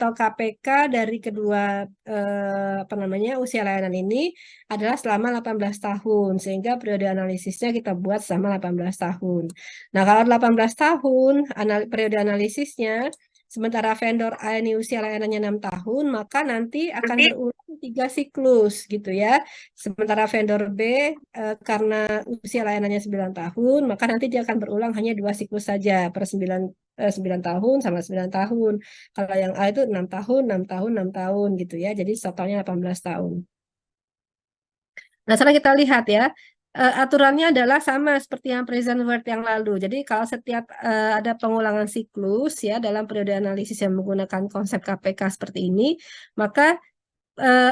atau KPK dari kedua usia layanan ini adalah selama 18 tahun, sehingga periode analisisnya kita buat selama 18 tahun. Nah, kalau 18 tahun periode analisisnya, sementara vendor A ini usia layanannya 6 tahun, maka nanti akan berulang 3 siklus gitu ya. Sementara vendor B karena usia layanannya 9 tahun, maka nanti dia akan berulang hanya 2 siklus saja per 9 tahun sama 9 tahun. Kalau yang A itu 6 tahun, 6 tahun, 6 tahun gitu ya. Jadi totalnya 18 tahun. Nah, sekarang kita lihat ya, aturannya adalah sama seperti yang present word yang lalu. Jadi kalau setiap ada pengulangan siklus ya dalam periode analisis yang menggunakan konsep KPK seperti ini, maka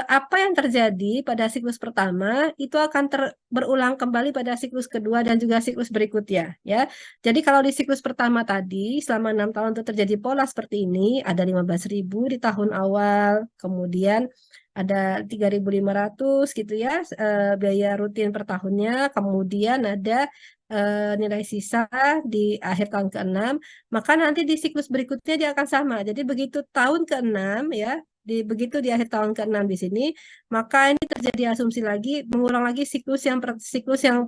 apa yang terjadi pada siklus pertama itu akan berulang kembali pada siklus kedua dan juga siklus berikutnya ya. Jadi kalau di siklus pertama tadi selama 6 tahun itu terjadi pola seperti ini, ada 15.000 di tahun awal, kemudian ada 3.500 gitu ya biaya rutin per tahunnya, kemudian ada nilai sisa di akhir tahun ke-6, maka nanti di siklus berikutnya dia akan sama. Jadi begitu tahun ke-6 ya, begitu di akhir tahun ke-6 di sini, maka ini terjadi asumsi lagi, mengulang lagi siklus yang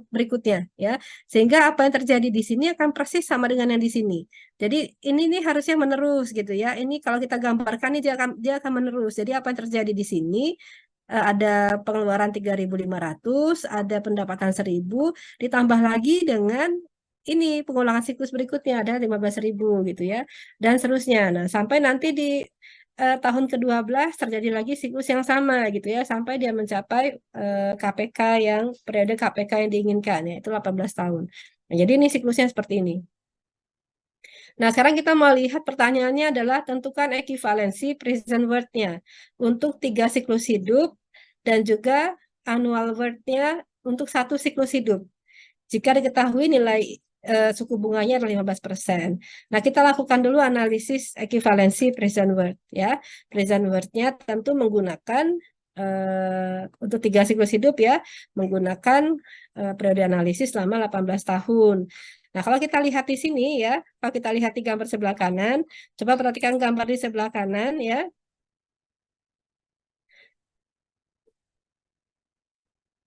berikutnya ya. Sehingga apa yang terjadi di sini akan persis sama dengan yang di sini. Jadi ini nih harusnya menerus gitu ya. Ini kalau kita gambarkan nih dia akan menerus. Jadi apa yang terjadi di sini ada pengeluaran 3.500, ada pendapatan 1.000, ditambah lagi dengan ini pengulangan siklus berikutnya ada 15.000 gitu ya. Dan seterusnya. Nah, sampai nanti di tahun ke-12 terjadi lagi siklus yang sama gitu ya sampai dia mencapai KPK yang periode KPK yang diinginkan ya itu 18 tahun. Nah, jadi ini siklusnya seperti ini. Nah, sekarang kita mau lihat pertanyaannya adalah tentukan ekivalensi present word-nya untuk 3 siklus hidup dan juga annual word-nya untuk 1 siklus hidup. Jika diketahui nilai suku bunganya adalah 15%. Nah, kita lakukan dulu analisis ekivalensi present word ya. Present word-nya tentu menggunakan untuk 3 siklus hidup ya, menggunakan periode analisis selama 18 tahun. Nah, kalau kita lihat di sini ya, kalau kita lihat di gambar sebelah kanan, coba perhatikan gambar di sebelah kanan ya.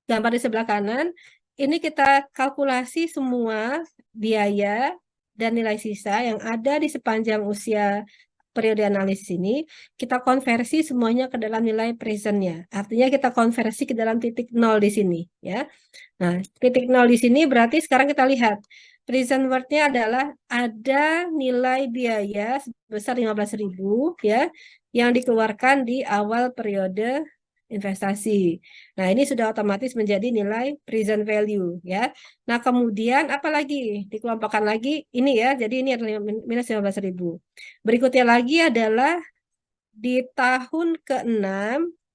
Gambar di sebelah kanan, ini kita kalkulasi semua biaya dan nilai sisa yang ada di sepanjang usia periode analisis ini, kita konversi semuanya ke dalam nilai presentnya. Artinya kita konversi ke dalam titik nol di sini. Ya. Nah, titik nol di sini berarti sekarang kita lihat. Present word-nya adalah ada nilai biaya sebesar 15.000 ya yang dikeluarkan di awal periode investasi. Nah, ini sudah otomatis menjadi nilai present value ya. Nah, kemudian apa lagi? Dikelompokkan lagi ini ya. Jadi ini adalah minus 15.000. Berikutnya lagi adalah di tahun ke-6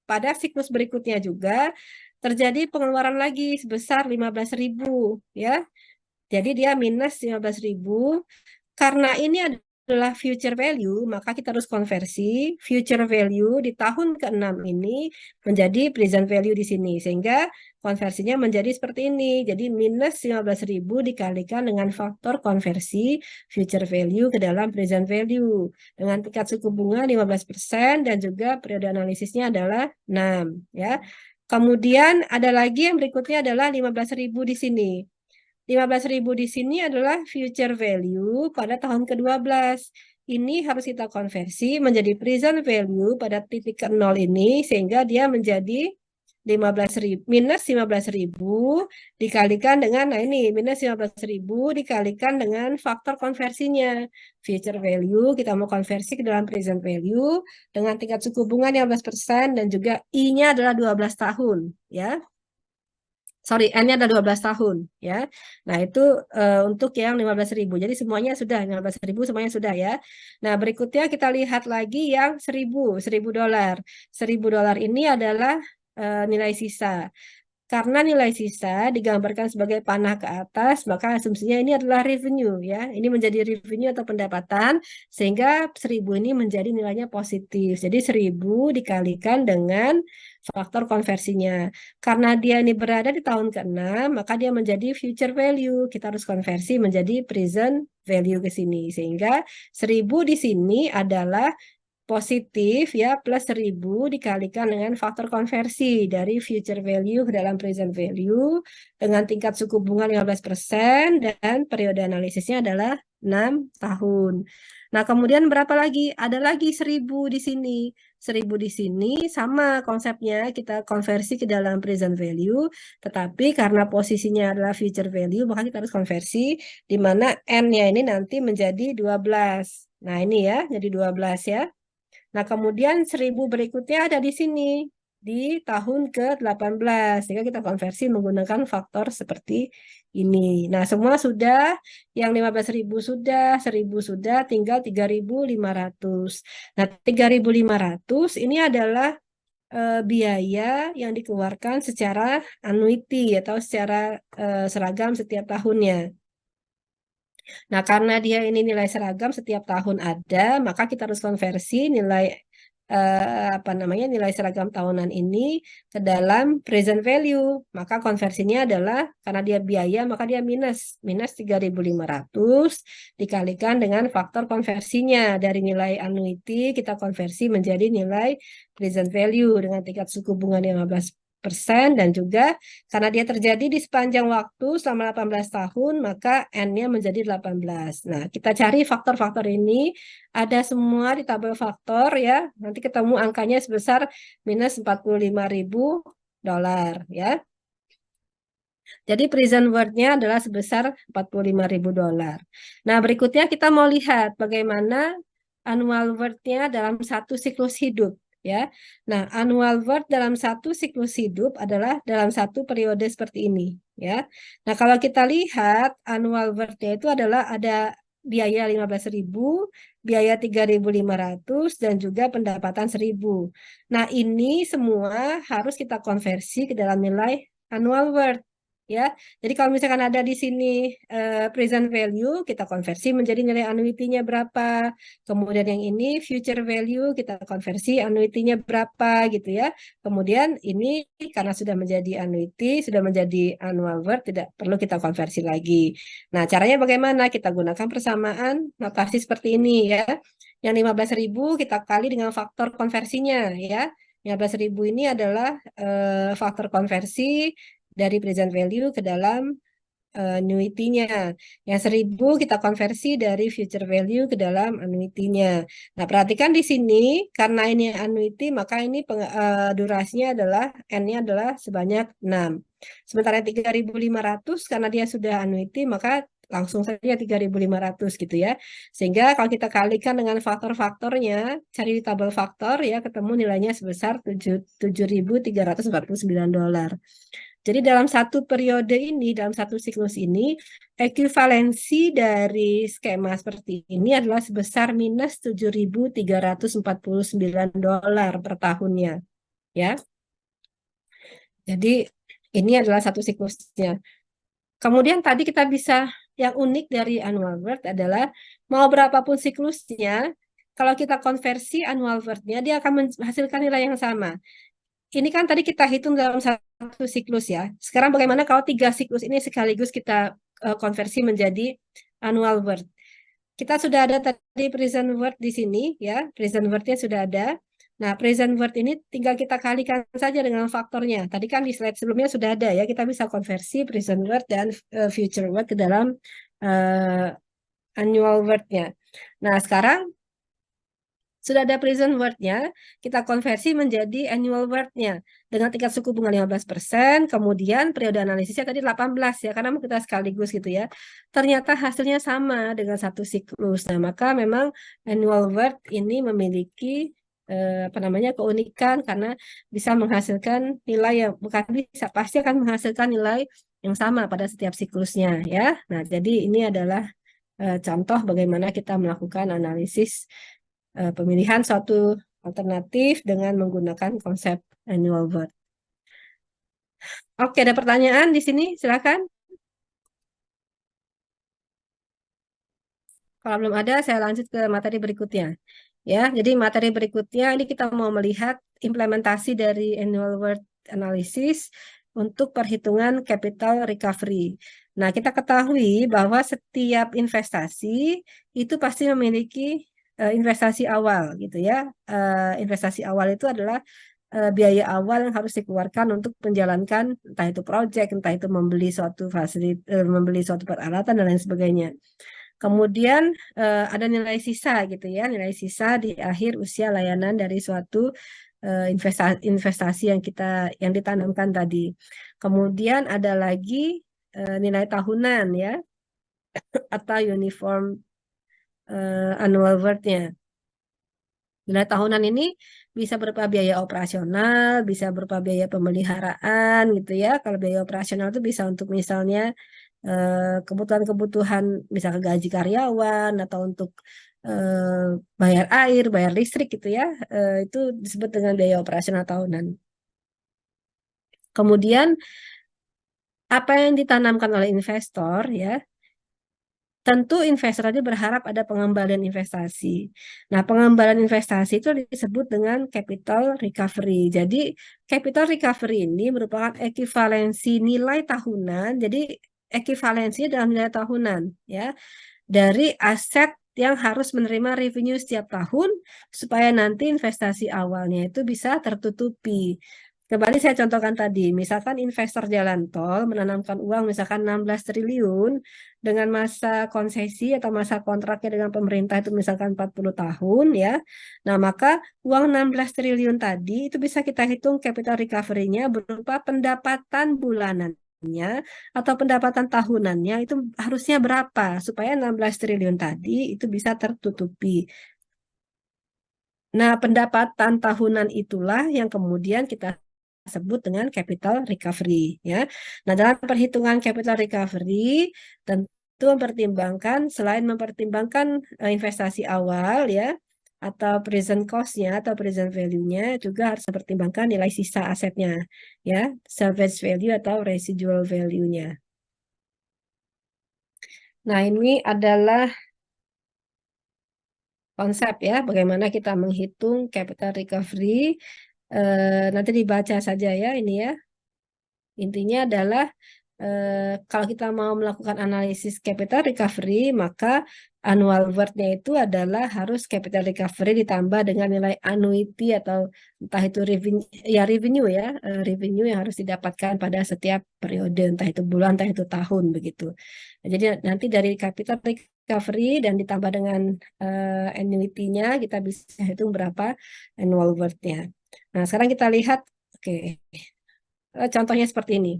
pada siklus berikutnya juga terjadi pengeluaran lagi sebesar 15.000 ya. Jadi dia minus 15.000. Karena ini adalah future value, maka kita harus konversi future value di tahun ke-6 ini menjadi present value di sini. Sehingga konversinya menjadi seperti ini. Jadi minus 15.000 dikalikan dengan faktor konversi future value ke dalam present value. Dengan tingkat suku bunga 15% dan juga periode analisisnya adalah 6. Ya. Kemudian ada lagi yang berikutnya adalah 15.000 di sini. 15.000 di sini adalah future value pada tahun ke-12. Ini harus kita konversi menjadi present value pada titik ke-0 ini sehingga dia menjadi 15.000 minus 15.000 dikalikan dengan nah ini minus 15.000 dikalikan dengan faktor konversinya. Future value kita mau konversi ke dalam present value dengan tingkat suku bunga 15% dan juga I-nya adalah 12 tahun ya. Sorry, N-nya ada 12 tahun ya. Nah, itu untuk yang 15.000. Jadi semuanya sudah 15.000 semuanya sudah ya. Nah, berikutnya kita lihat lagi yang 1.000 dolar. 1.000 dolar ini adalah nilai sisa. Karena nilai sisa digambarkan sebagai panah ke atas, maka asumsinya ini adalah revenue ya. Ini menjadi revenue atau pendapatan sehingga 1.000 ini menjadi nilainya positif. Jadi 1.000 dikalikan dengan faktor konversinya. Karena dia ini berada di tahun ke-6, maka dia menjadi future value. Kita harus konversi menjadi present value ke sini. Sehingga 1.000 di sini adalah positif ya plus 1000 dikalikan dengan faktor konversi dari future value ke dalam present value dengan tingkat suku bunga 15% dan periode analisisnya adalah 6 tahun. Nah, kemudian berapa lagi? Ada lagi 1000 di sini. 1000 di sini sama konsepnya kita konversi ke dalam present value, tetapi karena posisinya adalah future value, maka kita harus konversi di mana N-nya ini nanti menjadi 12. Nah, ini ya, jadi 12 ya. Nah, kemudian 1000 berikutnya ada di sini, di tahun ke-18. Sehingga kita konversi menggunakan faktor seperti ini. Nah, semua sudah, yang 15.000 sudah, 1000 sudah, tinggal 3.500. Nah, 3.500 ini adalah biaya yang dikeluarkan secara annuity atau secara seragam setiap tahunnya. Nah, karena dia ini nilai seragam setiap tahun ada, maka kita harus konversi nilai apa namanya nilai seragam tahunan ini ke dalam present value. Maka konversinya adalah karena dia biaya, maka dia minus 3.500 dikalikan dengan faktor konversinya dari nilai annuity kita konversi menjadi nilai present value dengan tingkat suku bunga 15% dan juga karena dia terjadi di sepanjang waktu selama 18 tahun, maka N-nya menjadi 18. Nah, kita cari faktor-faktor ini, ada semua di tabel faktor ya. Nanti ketemu angkanya sebesar minus 45.000 dolar ya. Jadi present worth-nya adalah sebesar 45.000 dolar. Nah, berikutnya kita mau lihat bagaimana annual worth-nya dalam satu siklus hidup ya. Nah, annual worth dalam satu siklus hidup adalah dalam satu periode seperti ini ya. Nah, kalau kita lihat annual worth-nya itu adalah ada biaya 15.000, biaya 3.500 dan juga pendapatan 1.000. Nah, ini semua harus kita konversi ke dalam nilai annual worth ya. Jadi kalau misalkan ada di sini present value, kita konversi menjadi nilai annuity-nya berapa. Kemudian yang ini future value, kita konversi annuity-nya berapa gitu ya. Kemudian ini karena sudah menjadi annuity, sudah menjadi annual worth, tidak perlu kita konversi lagi. Nah, caranya bagaimana? Kita gunakan persamaan notasi seperti ini ya. Yang 15.000 kita kali dengan faktor konversinya ya. 15.000 ini adalah faktor konversi dari present value ke dalam annuity-nya. Yang 1.000 kita konversi dari future value ke dalam annuity-nya. Nah, perhatikan di sini, karena ini annuity, maka ini durasinya adalah, N-nya adalah sebanyak 6. Sementara 3.500, karena dia sudah annuity, maka langsung saja 3.500 gitu ya. Sehingga kalau kita kalikan dengan faktor-faktornya, cari di tabel faktor ya, ketemu nilainya sebesar 7.349 dolar. Jadi dalam satu periode ini, dalam satu siklus ini, ekuivalensi dari skema seperti ini adalah sebesar minus 7.349 dolar per tahunnya. Ya. Jadi ini adalah satu siklusnya. Kemudian tadi kita bisa, yang unik dari annual worth adalah mau berapapun siklusnya, kalau kita konversi annual worth-nya, dia akan menghasilkan nilai yang sama. Ini kan tadi kita hitung dalam satu siklus ya. Sekarang bagaimana kalau 3 siklus ini sekaligus kita konversi menjadi annual worth? Kita sudah ada tadi present worth di sini ya, present worth-nya sudah ada. Nah, present worth ini tinggal kita kalikan saja dengan faktornya. Tadi kan di slide sebelumnya sudah ada ya, kita bisa konversi present worth dan future worth ke dalam annual worth-nya. Nah, sekarang sudah ada present worth-nya, kita konversi menjadi annual worth-nya dengan tingkat suku bunga 15%, kemudian periode analisisnya tadi 18 ya, karena kita sekaligus gitu ya. Ternyata hasilnya sama dengan satu siklus. Nah, maka memang annual worth ini memiliki apa namanya keunikan karena bisa menghasilkan nilai yang bukan bisa, pasti akan menghasilkan nilai yang sama pada setiap siklusnya ya. Nah, jadi ini adalah contoh bagaimana kita melakukan analisis pemilihan suatu alternatif dengan menggunakan konsep annual worth. Oke, ada pertanyaan di sini? Silakan. Kalau belum ada, saya lanjut ke materi berikutnya. Ya, jadi materi berikutnya ini kita mau melihat implementasi dari annual worth analysis untuk perhitungan capital recovery. Nah, kita ketahui bahwa setiap investasi itu pasti memiliki investasi awal gitu ya. Investasi awal itu adalah biaya awal yang harus dikeluarkan untuk menjalankan entah itu proyek, entah itu membeli suatu fasilitas, membeli suatu peralatan dan lain sebagainya. Kemudian ada nilai sisa gitu ya, nilai sisa di akhir usia layanan dari suatu investasi yang ditanamkan tadi. Kemudian ada lagi nilai tahunan ya, atau uniform annual worth-nya. Nilai tahunan ini bisa berupa biaya operasional, bisa berupa biaya pemeliharaan gitu ya. Kalau biaya operasional itu bisa untuk misalnya kebutuhan-kebutuhan, misalnya gaji karyawan atau untuk bayar air, bayar listrik gitu ya. Itu disebut dengan biaya operasional tahunan. Kemudian apa yang ditanamkan oleh investor ya, tentu investor tadi berharap ada pengembalian investasi. Nah, pengembalian investasi itu disebut dengan capital recovery. Jadi, capital recovery ini merupakan ekivalensi nilai tahunan. Jadi, ekivalensinya dalam nilai tahunan, ya, dari aset yang harus menerima revenue setiap tahun supaya nanti investasi awalnya itu bisa tertutupi. Kembali saya contohkan tadi, misalkan investor jalan tol menanamkan uang misalkan 16 triliun dengan masa konsesi atau masa kontraknya dengan pemerintah itu misalkan 40 tahun ya. Nah, maka uang 16 triliun tadi itu bisa kita hitung capital recovery-nya berupa pendapatan bulanannya atau pendapatan tahunannya itu harusnya berapa supaya 16 triliun tadi itu bisa tertutupi. Nah, pendapatan tahunan itulah yang kemudian kita sebut dengan capital recovery ya. Nah, dalam perhitungan capital recovery tentu mempertimbangkan selain mempertimbangkan investasi awal ya atau present cost-nya atau present value-nya juga harus mempertimbangkan nilai sisa asetnya ya, salvage value atau residual value-nya. Nah, ini adalah konsep ya, bagaimana kita menghitung capital recovery. Nanti dibaca saja ya ini ya. Intinya adalah kalau kita mau melakukan analisis capital recovery, maka annual worth-nya itu adalah harus capital recovery ditambah dengan nilai annuity atau entah itu revenue ya, revenue yang harus didapatkan pada setiap periode, entah itu bulan, entah itu tahun begitu. Nah, jadi nanti dari capital recovery dan ditambah dengan annuity-nya kita bisa hitung berapa annual worth-nya. Nah, sekarang kita lihat, oke, contohnya seperti ini.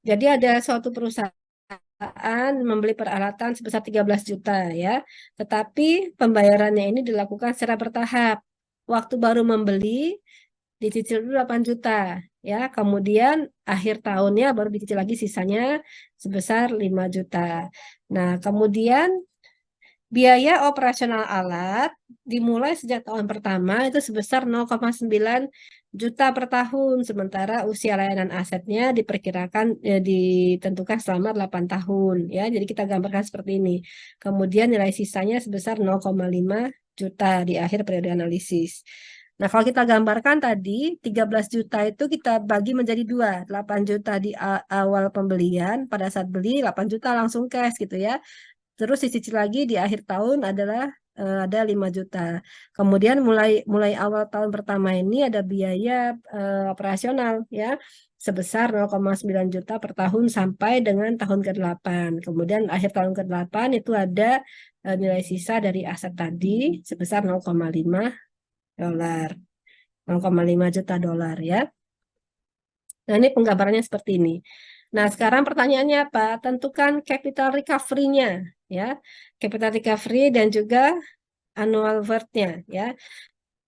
Jadi ada suatu perusahaan membeli peralatan sebesar 13 juta ya. Tetapi pembayarannya ini dilakukan secara bertahap. Waktu baru membeli dicicil dulu 8 juta ya. Kemudian akhir tahunnya baru dicicil lagi sisanya sebesar 5 juta. Nah, kemudian biaya operasional alat dimulai sejak tahun pertama itu sebesar 0,9 juta per tahun, sementara usia layanan asetnya diperkirakan ditentukan selama 8 tahun ya. Jadi kita gambarkan seperti ini. Kemudian nilai sisanya sebesar 0,5 juta di akhir periode analisis. Nah, kalau kita gambarkan tadi 13 juta itu kita bagi menjadi dua, 8 juta di awal pembelian pada saat beli, 8 juta langsung cash gitu ya. Terus dicicil lagi di akhir tahun adalah ada 5 juta. Kemudian mulai awal tahun pertama ini ada biaya operasional ya sebesar 0,9 juta per tahun sampai dengan tahun ke-8. Kemudian akhir tahun ke-8 itu ada nilai sisa dari aset tadi sebesar 0,5 dolar. 0,5 juta dolar ya. Nah, ini penggambarannya seperti ini. Nah, sekarang pertanyaannya apa? Tentukan capital recovery-nya ya. Capital recovery dan juga annual worth-nya ya.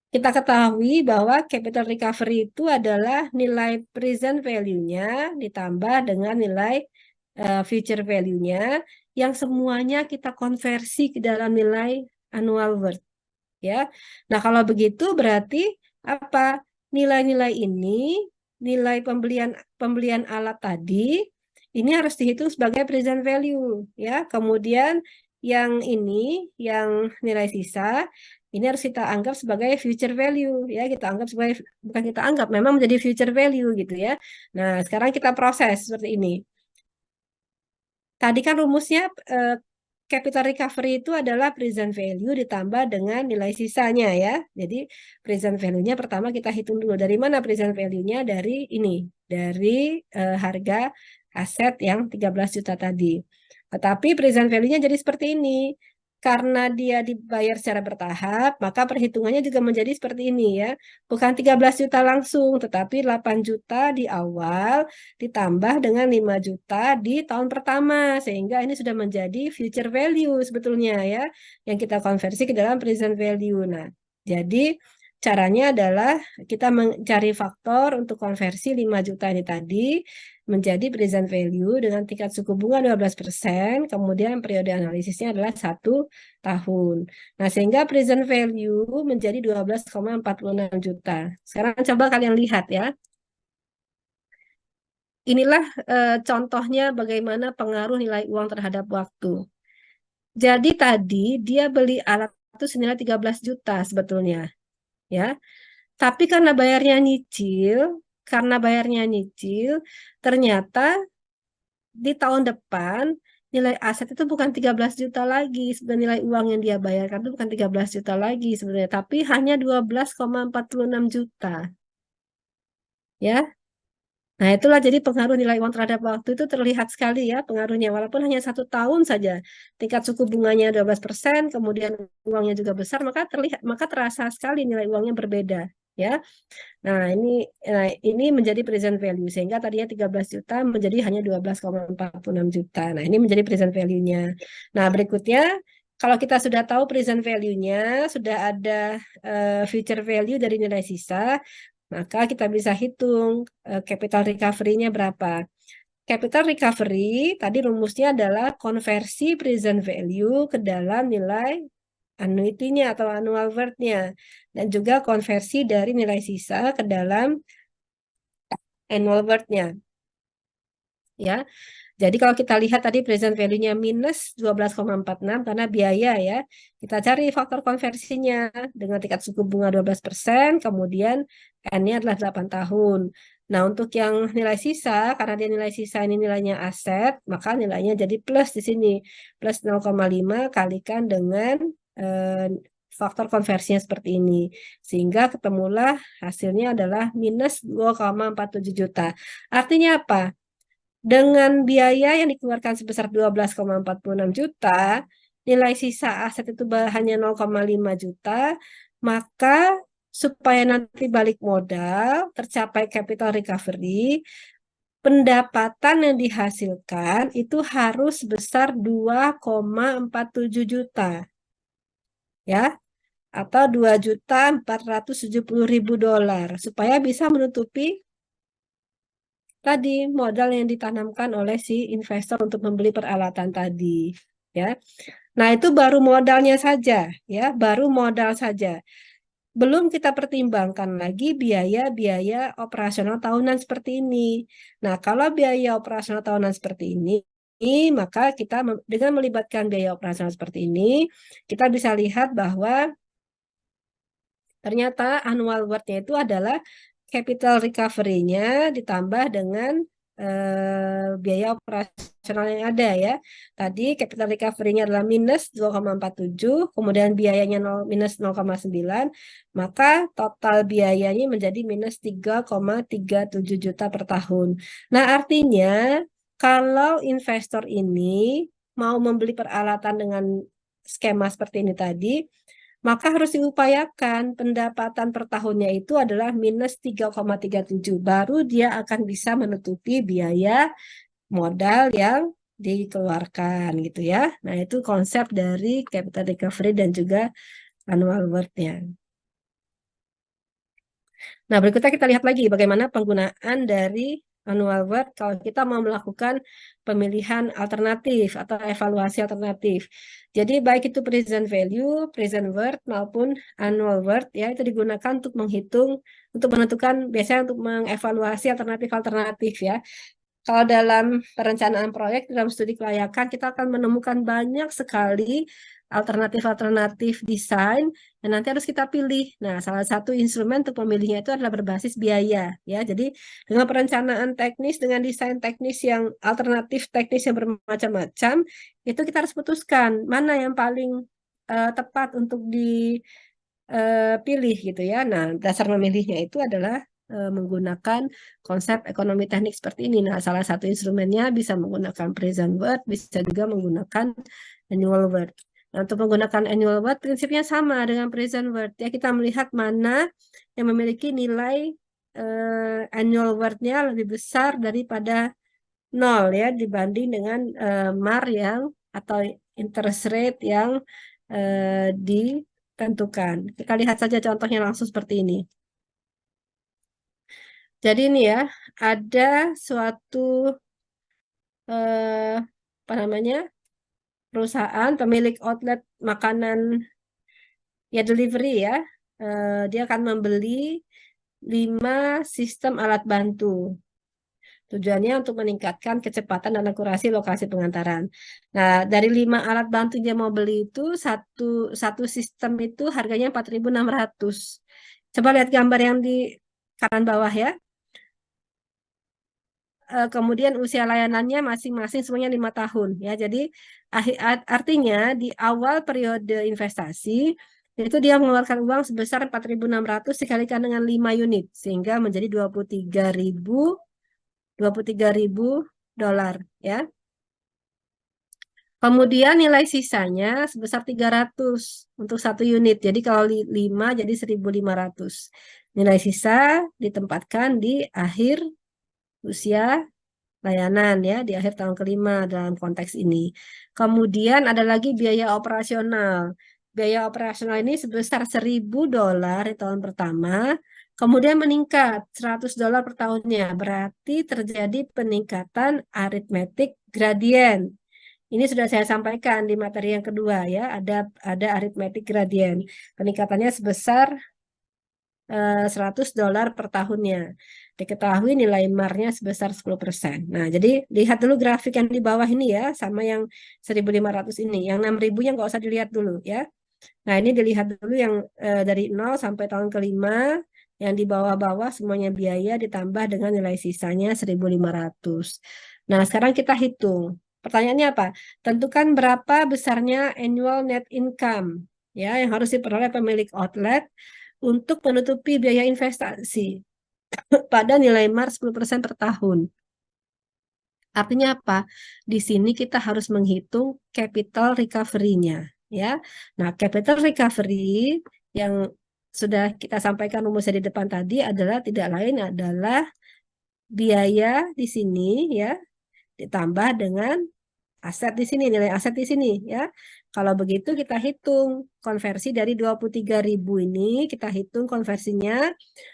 Kita ketahui bahwa capital recovery itu adalah nilai present value-nya ditambah dengan nilai future value-nya yang semuanya kita konversi ke dalam nilai annual worth ya. Nah, kalau begitu berarti apa? Nilai-nilai ini, nilai pembelian alat tadi ini harus dihitung sebagai present value ya. Kemudian yang ini, yang nilai sisa ini harus kita anggap sebagai future value ya. Kita anggap sebagai, bukan kita anggap, memang menjadi future value gitu ya. Nah, sekarang kita proses seperti ini. Tadi kan rumusnya capital recovery itu adalah present value ditambah dengan nilai sisanya ya. Jadi present value-nya pertama kita hitung dulu. Dari mana present value-nya? Dari ini, dari harga aset yang 13 juta tadi. Tetapi present value-nya jadi seperti ini. Karena dia dibayar secara bertahap, maka perhitungannya juga menjadi seperti ini ya. Bukan 13 juta langsung, tetapi 8 juta di awal ditambah dengan 5 juta di tahun pertama. Sehingga ini sudah menjadi future value sebetulnya ya, yang kita konversi ke dalam present value. Nah, jadi caranya adalah kita mencari faktor untuk konversi 5 juta ini tadi menjadi present value dengan tingkat suku bunga 12%, kemudian periode analisisnya adalah 1 tahun. Nah, sehingga present value menjadi 12,46 juta. Sekarang coba kalian lihat ya. Inilah contohnya bagaimana pengaruh nilai uang terhadap waktu. Jadi tadi dia beli alat itu senilai 13 juta sebetulnya, ya. Tapi karena bayarnya nyicil, ternyata di tahun depan nilai aset itu bukan 13 juta lagi. Sebenarnya nilai uang yang dia bayarkan itu bukan 13 juta lagi sebenarnya, tapi hanya 12,46 juta. Ya. Nah, itulah jadi pengaruh nilai uang terhadap waktu itu terlihat sekali ya pengaruhnya. Walaupun hanya 1 tahun saja, tingkat suku bunganya 12%, kemudian uangnya juga besar, maka terasa sekali nilai uangnya berbeda. Ya, nah ini menjadi present value sehingga tadinya 13 juta menjadi hanya 12,46 juta. Nah, ini menjadi present value-nya. Nah, berikutnya kalau kita sudah tahu present value-nya, sudah ada future value dari nilai sisa, maka kita bisa hitung capital recovery-nya berapa. Capital recovery tadi rumusnya adalah konversi present value ke dalam nilai annuity-nya atau annual worth-nya dan juga konversi dari nilai sisa ke dalam annual worth-nya. Ya. Jadi kalau kita lihat tadi present value-nya minus 12,46 karena biaya ya. Kita cari faktor konversinya dengan tingkat suku bunga 12%, kemudian N-nya adalah 8 tahun. Nah, untuk yang nilai sisa, karena dia nilai sisa ini nilainya aset, maka nilainya jadi plus di sini. Plus 0,5 kalikan dengan faktor konversinya seperti ini. Sehingga ketemulah hasilnya adalah minus 2,47 juta. Artinya apa? Dengan biaya yang dikeluarkan sebesar 12,46 juta, nilai sisa aset itu hanya 0,5 juta, maka supaya nanti balik modal, tercapai capital recovery, pendapatan yang dihasilkan itu harus sebesar 2,47 juta. Ya, atau 2.470.000 dolar supaya bisa menutupi tadi modal yang ditanamkan oleh si investor untuk membeli peralatan tadi, ya. Nah, itu baru modalnya saja, ya, baru modal saja. Belum kita pertimbangkan lagi biaya-biaya operasional tahunan seperti ini. Nah, kalau biaya operasional tahunan seperti ini, maka kita dengan melibatkan biaya operasional seperti ini, kita bisa lihat bahwa ternyata annual worth-nya itu adalah capital recovery-nya ditambah dengan biaya operasional yang ada ya. Tadi capital recovery-nya adalah minus 2,47, kemudian biayanya minus 0,9, maka total biayanya menjadi minus 3,37 juta per tahun. Nah, artinya kalau investor ini mau membeli peralatan dengan skema seperti ini tadi, maka harus diupayakan pendapatan per tahunnya itu adalah minus 3,37. Baru dia akan bisa menutupi biaya modal yang dikeluarkan gitu ya. Nah, itu konsep dari capital recovery dan juga annual worth-nya. Nah, berikutnya kita lihat lagi bagaimana penggunaan dari annual worth kalau kita mau melakukan pemilihan alternatif atau evaluasi alternatif. Jadi baik itu present value, present worth maupun annual worth ya itu digunakan untuk menghitung, untuk menentukan biasanya untuk mengevaluasi alternatif-alternatif ya. Kalau dalam perencanaan proyek, dalam studi kelayakan, kita akan menemukan banyak sekali alternatif-alternatif desain dan nanti harus kita pilih. Nah, salah satu instrumen untuk memilihnya itu adalah berbasis biaya ya. Jadi dengan perencanaan teknis, dengan desain teknis yang alternatif teknis yang bermacam-macam, itu kita harus putuskan mana yang paling tepat untuk dipilih gitu ya. Nah, dasar memilihnya itu adalah menggunakan konsep ekonomi teknik seperti ini. Nah, salah satu instrumennya bisa menggunakan present word, bisa juga menggunakan annual word. Nah, untuk menggunakan annual word prinsipnya sama dengan present word. Ya, kita melihat mana yang memiliki nilai annual word-nya lebih besar daripada 0 ya dibanding dengan MAR yang atau interest rate yang ditentukan. Kita lihat saja contohnya langsung seperti ini. Jadi ini ya, ada suatu apa namanya perusahaan pemilik outlet makanan ya delivery ya. Dia akan membeli 5 sistem alat bantu. Tujuannya untuk meningkatkan kecepatan dan akurasi lokasi pengantaran. Nah, dari 5 alat bantu yang dia mau beli itu satu sistem itu harganya 4.600. Coba lihat gambar yang di kanan bawah ya. Kemudian usia layanannya masing-masing semuanya 5 tahun ya. Jadi artinya di awal periode investasi itu dia mengeluarkan uang sebesar 4.600 dikalikan dengan 5 unit sehingga menjadi 23.000 dolar ya. Kemudian nilai sisanya sebesar 300 untuk satu unit. Jadi kalau 5 jadi 1.500. Nilai sisa ditempatkan di akhir usia layanan ya, di akhir tahun kelima dalam konteks ini. Kemudian ada lagi biaya operasional. Biaya operasional ini sebesar 1.000 dolar di tahun pertama, kemudian meningkat 100 dolar per tahunnya. Berarti terjadi peningkatan aritmetik gradien. Ini sudah saya sampaikan di materi yang kedua ya, ada aritmetik gradien. Peningkatannya sebesar 100 dolar per tahunnya. Diketahui nilai MAR-nya sebesar 10%. Nah, jadi lihat dulu grafik yang di bawah ini ya, sama yang 1.500 ini. Yang 6.000-nya nggak usah dilihat dulu ya. Nah, ini dilihat dulu yang dari 0 sampai tahun kelima, yang di bawah-bawah semuanya biaya ditambah dengan nilai sisanya 1.500. Nah, sekarang kita hitung. Pertanyaannya apa? Tentukan berapa besarnya annual net income ya yang harus diperoleh pemilik outlet untuk menutupi biaya investasi pada nilai MAR 10% per tahun. Artinya apa? Di sini kita harus menghitung capital recovery-nya ya. Nah, capital recovery yang sudah kita sampaikan rumusnya di depan tadi adalah tidak lain adalah biaya di sini ya ditambah dengan aset di sini, nilai aset di sini ya. Kalau begitu kita hitung konversi dari 23.000 ini, kita hitung konversinya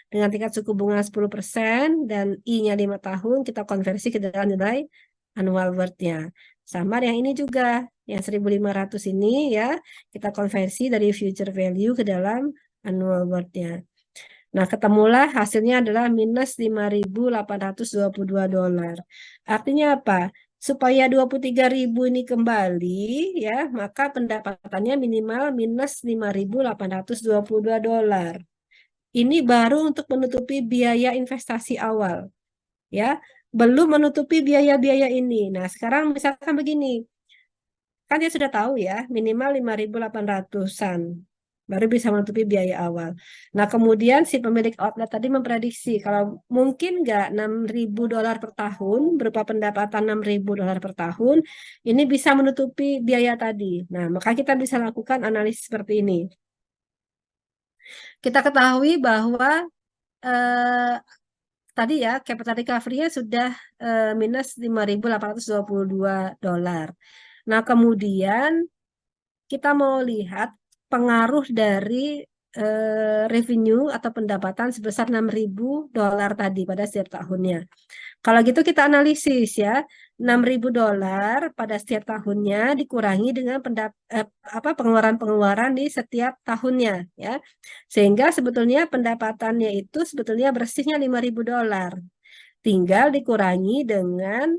dengan tingkat suku bunga 10% dan I-nya 5 tahun, kita konversi ke dalam nilai annual worth-nya. Sama yang ini juga, yang 1.500 ini ya, kita konversi dari future value ke dalam annual worth-nya. Nah, ketemulah hasilnya adalah minus 5.822 dolar. Artinya apa? Supaya 23.000 ini kembali, ya, maka pendapatannya minimal minus 5.822 dolar. Ini baru untuk menutupi biaya investasi awal, ya. Belum menutupi biaya-biaya ini. Nah, sekarang misalkan begini, kan dia sudah tahu ya, minimal 5.800-an. Baru bisa menutupi biaya awal. Nah, kemudian si pemilik outlet tadi memprediksi kalau mungkin nggak 6.000 dolar per tahun, berupa pendapatan 6.000 dolar per tahun, ini bisa menutupi biaya tadi. Nah, maka kita bisa lakukan analisis seperti ini. Kita ketahui bahwa eh, tadi ya, capital recovery-nya sudah minus 5.822 dolar. Nah, kemudian kita mau lihat pengaruh dari revenue atau pendapatan sebesar 6.000 dolar tadi pada setiap tahunnya. Kalau gitu kita analisis ya, 6.000 dolar pada setiap tahunnya dikurangi dengan pengeluaran-pengeluaran di setiap tahunnya ya. Sehingga sebetulnya pendapatannya itu sebetulnya bersihnya 5.000 dolar. Tinggal dikurangi dengan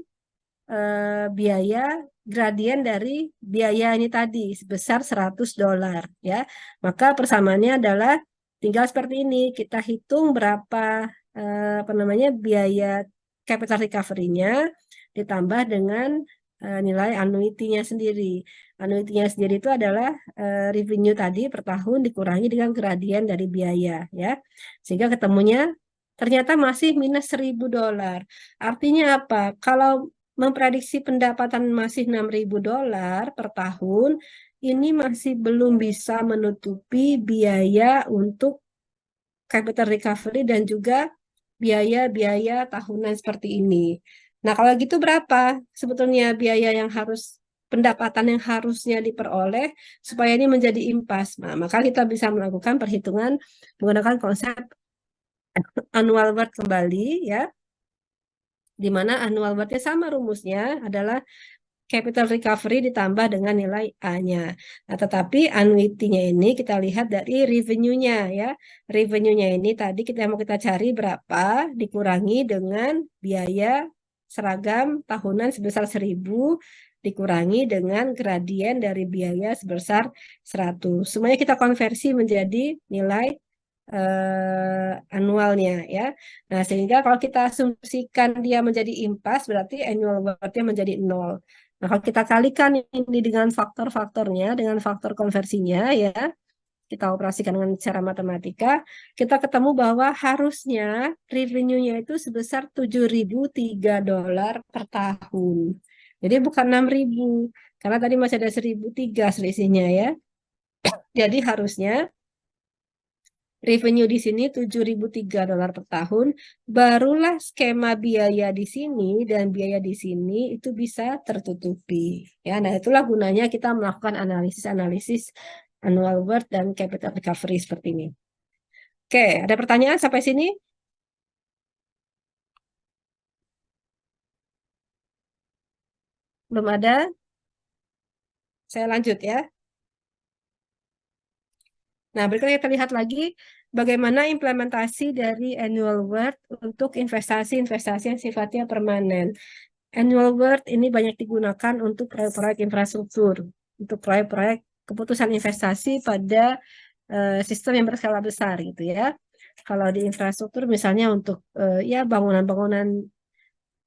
biaya gradien dari biaya ini tadi sebesar $100 ya. Maka persamaannya adalah tinggal seperti ini, kita hitung berapa apa namanya biaya capital recovery-nya ditambah dengan nilai annuity-nya sendiri. Annuity-nya sendiri itu adalah revenue tadi per tahun dikurangi dengan gradien dari biaya ya. Sehingga ketemunya ternyata masih minus $1.000. Artinya apa? Kalau memprediksi pendapatan masih $6.000 per tahun, ini masih belum bisa menutupi biaya untuk capital recovery dan juga biaya-biaya tahunan seperti ini. Nah, kalau gitu berapa sebetulnya biaya yang harus pendapatan yang harusnya diperoleh supaya ini menjadi impas? Nah, maka kita bisa melakukan perhitungan menggunakan konsep annual worth kembali ya, di mana annual worth-nya sama rumusnya adalah capital recovery ditambah dengan nilai A-nya. Nah, tetapi annuity-nya ini kita lihat dari revenue-nya ya. Revenue-nya ini tadi kita mau kita cari berapa dikurangi dengan biaya seragam tahunan sebesar 1.000 dikurangi dengan gradien dari biaya sebesar 100. Semuanya kita konversi menjadi nilai annualnya ya. Nah, sehingga kalau kita asumsikan dia menjadi impas berarti annual worth-nya menjadi 0. Nah, kalau kita kalikan ini dengan faktor-faktornya, dengan faktor konversinya ya, kita operasikan dengan cara matematika, kita ketemu bahwa harusnya revenue-nya itu sebesar $7.003 per tahun. Jadi bukan 6.000, karena tadi masih ada 1.003 selisihnya ya. Jadi harusnya revenue di sini $7.003 per tahun, barulah skema biaya di sini dan biaya di sini itu bisa tertutupi. Ya, nah itulah gunanya kita melakukan analisis-analisis annual worth dan capital recovery seperti ini. Oke, ada pertanyaan sampai sini? Belum ada? Saya lanjut ya. Nah, berikutnya kita lihat lagi bagaimana implementasi dari annual worth untuk investasi-investasi yang sifatnya permanen. Annual worth ini banyak digunakan untuk proyek-proyek infrastruktur, untuk proyek-proyek keputusan investasi pada sistem yang berskala besar gitu ya. Kalau di infrastruktur misalnya untuk ya bangunan-bangunan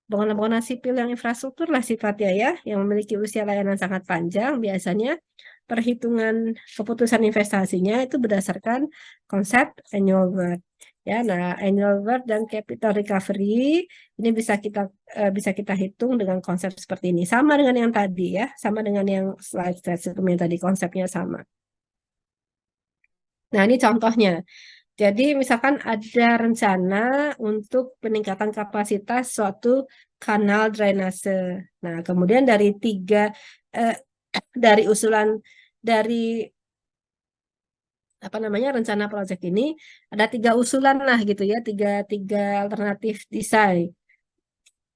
bangunan-bangunan sipil yang infrastruktur lah sifatnya ya, yang memiliki usia layanan sangat panjang, biasanya perhitungan keputusan investasinya itu berdasarkan konsep annual worth. Ya, nah annual worth dan capital recovery ini bisa kita hitung dengan konsep seperti ini, sama dengan yang tadi ya, sama dengan yang slide sebelumnya tadi konsepnya sama. Nah, ini contohnya. Jadi misalkan ada rencana untuk peningkatan kapasitas suatu kanal drainase. Nah, kemudian eh, dari usulan dari apa namanya rencana proyek ini ada 3 usulan lah gitu ya, tiga alternatif desain.